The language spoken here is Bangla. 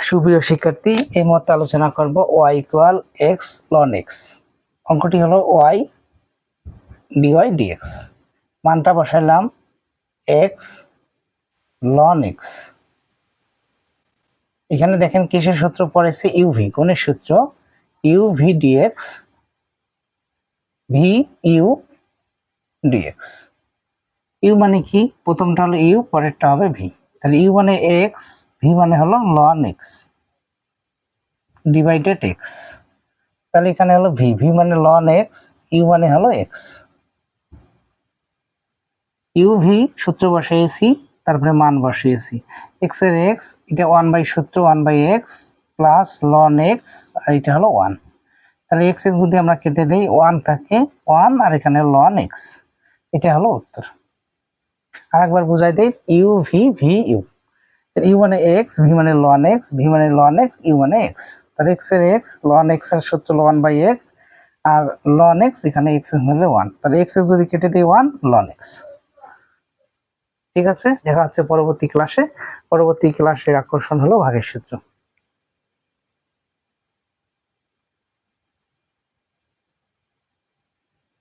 সুপ্রিয় শিক্ষার্থী, এই মুহূর্তে আলোচনা করব y equal x ln x। অঙ্কটি হলো y dy dx। মানটা বসাইলাম x ln x। এখানে দেখেন কিসের সূত্র পড়েছে? uv, কোণের সূত্র uv dx v u dx। u মানে কি? প্রথমটা হলো u, পরেরটা হবে v। তাহলে u মানে x, v মানে হলো ln x ডিভাইডেড x। তাহলে এখানে হলো v, v মানে ln x, u মানে হলো x। uv সূত্র বসিয়েছি, তারপরে মান বসিয়েছি। x এর x, এটা 1 বাই সূত্র 1/x প্লাস ln x, আর এটা হলো 1। তাহলে x x যদি আমরা কেটে দেই 1 থাকে 1, আর এখানে ln x। এটা হলো উত্তর। আরেকবার বুঝাই দেই, uv v u। u মানে x, v মানে ln x, v মানে ln x, u মানে x। তাহলে x এর x, ln x এর সূত্র 1/x, আর ln x এখানে x মানে 1। তাহলে x x যদি কেটে দেই 1 ln x। ঠিক আছে, দেখা হচ্ছে পরবর্তী ক্লাসে। পরবর্তী ক্লাসের আকর্ষণ হলো ভাগের সূত্র।